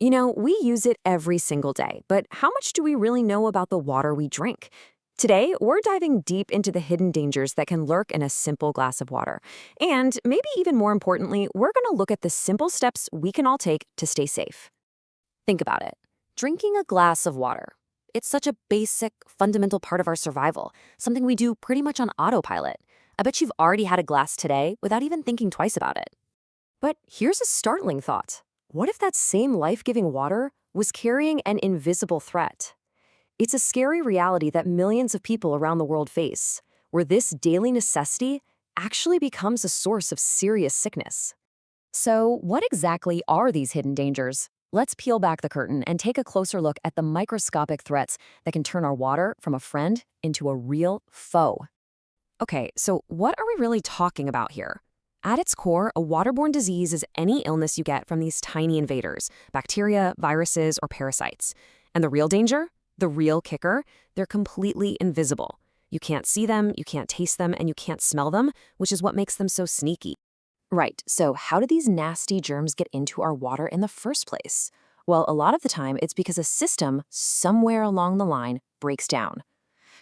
We use it every single day, but how much do we really know about the water we drink? Today, we're diving deep into the hidden dangers that can lurk in a simple glass of water. And maybe even more importantly, we're going to look at the simple steps we can all take to stay safe. Think about it. Drinking a glass of water. It's such a basic, fundamental part of our survival, something we do pretty much on autopilot. I bet you've already had a glass today without even thinking twice about it. But here's a startling thought. What if that same life-giving water was carrying an invisible threat? It's a scary reality that millions of people around the world face, where this daily necessity actually becomes a source of serious sickness. So, what exactly are these hidden dangers? Let's peel back the curtain and take a closer look at the microscopic threats that can turn our water from a friend into a real foe. Okay, so what are we really talking about here? At its core, a waterborne disease is any illness you get from these tiny invaders, bacteria, viruses, or parasites. And the real danger? The real kicker? They're completely invisible. You can't see them, you can't taste them, and you can't smell them, which is what makes them so sneaky. Right, so how do these nasty germs get into our water in the first place? Well, a lot of the time, it's because a system somewhere along the line breaks down.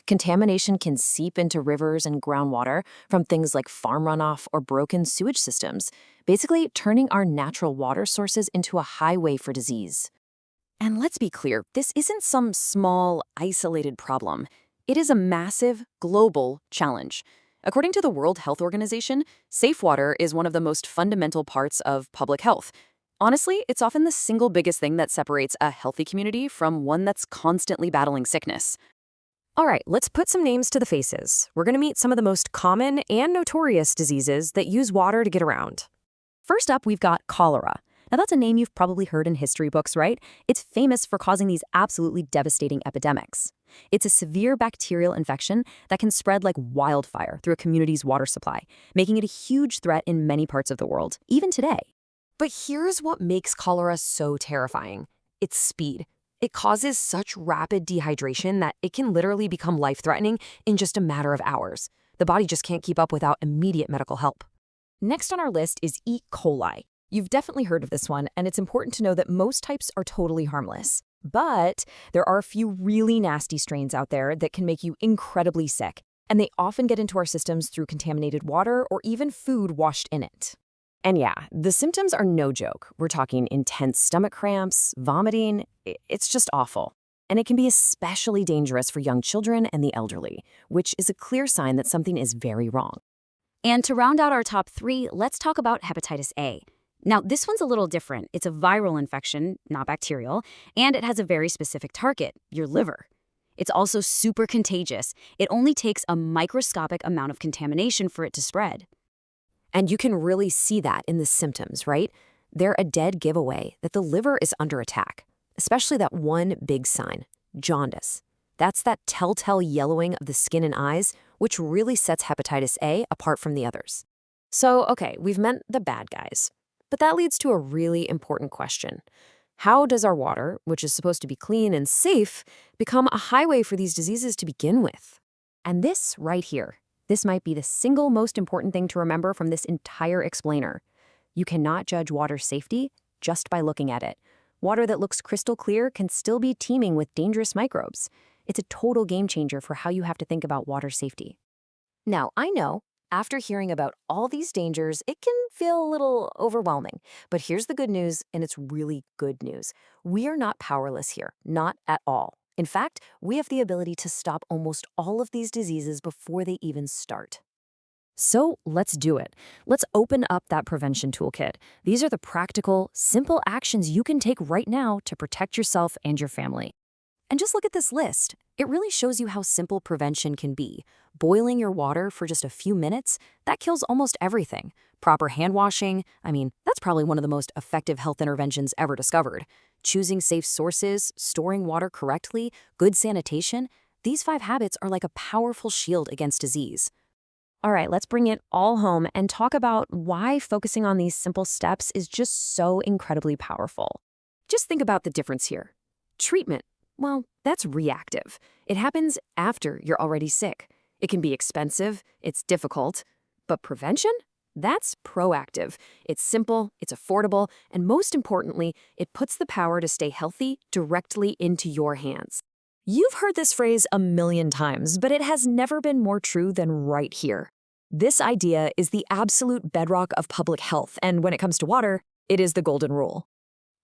Contamination can seep into rivers and groundwater from things like farm runoff or broken sewage systems, basically turning our natural water sources into a highway for disease. And let's be clear, this isn't some small, isolated problem. It is a massive, global challenge. According to the World Health Organization, safe water is one of the most fundamental parts of public health. Honestly, it's often the single biggest thing that separates a healthy community from one that's constantly battling sickness. All right, let's put some names to the faces. We're going to meet some of the most common and notorious diseases that use water to get around. First up, we've got cholera. Now, that's a name you've probably heard in history books, right? It's famous for causing these absolutely devastating epidemics. It's a severe bacterial infection that can spread like wildfire through a community's water supply, making it a huge threat in many parts of the world, even today. But here's what makes cholera so terrifying. Its speed. It causes such rapid dehydration that it can literally become life-threatening in just a matter of hours. The body just can't keep up without immediate medical help. Next on our list is E. coli. You've definitely heard of this one, and it's important to know that most types are totally harmless. But there are a few really nasty strains out there that can make you incredibly sick, and they often get into our systems through contaminated water or even food washed in it. And yeah, the symptoms are no joke. We're talking intense stomach cramps, vomiting. It's just awful. And it can be especially dangerous for young children and the elderly, which is a clear sign that something is very wrong. And to round out our top 3, let's talk about hepatitis A. Now, this one's a little different. It's a viral infection, not bacterial, and it has a very specific target, your liver. It's also super contagious. It only takes a microscopic amount of contamination for it to spread. And you can really see that in the symptoms, right? They're a dead giveaway that the liver is under attack, especially that one big sign, jaundice. That's that telltale yellowing of the skin and eyes, which really sets hepatitis A apart from the others. So, okay, we've met the bad guys. But that leads to a really important question. How does our water, which is supposed to be clean and safe, become a highway for these diseases to begin with? And this right here, this might be the single most important thing to remember from this entire explainer. You cannot judge water safety just by looking at it. Water that looks crystal clear can still be teeming with dangerous microbes. It's a total game changer for how you have to think about water safety. Now, I know, after hearing about all these dangers, it can feel a little overwhelming. But here's the good news, and it's really good news. We are not powerless here, not at all. In fact, we have the ability to stop almost all of these diseases before they even start. So let's do it. Let's open up that prevention toolkit. These are the practical, simple actions you can take right now to protect yourself and your family. And just look at this list. It really shows you how simple prevention can be. Boiling your water for just a few minutes, that kills almost everything. Proper hand washing, that's probably one of the most effective health interventions ever discovered. Choosing safe sources, storing water correctly, good sanitation, these 5 habits are like a powerful shield against disease. All right, let's bring it all home and talk about why focusing on these simple steps is just so incredibly powerful. Just think about the difference here. Treatment, well, that's reactive. It happens after you're already sick. It can be expensive, it's difficult. But prevention? That's proactive. It's simple, it's affordable, and most importantly, it puts the power to stay healthy directly into your hands. You've heard this phrase a million times, but it has never been more true than right here. This idea is the absolute bedrock of public health, and when it comes to water, it is the golden rule.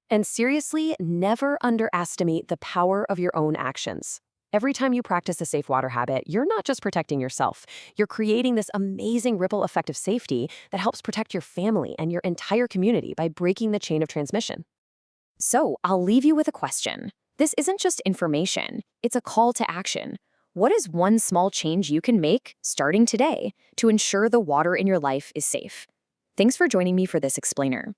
And seriously, never underestimate the power of your own actions. Every time you practice a safe water habit, you're not just protecting yourself. You're creating this amazing ripple effect of safety that helps protect your family and your entire community by breaking the chain of transmission. So, I'll leave you with a question. This isn't just information, it's a call to action. What is one small change you can make, starting today, to ensure the water in your life is safe? Thanks for joining me for this explainer.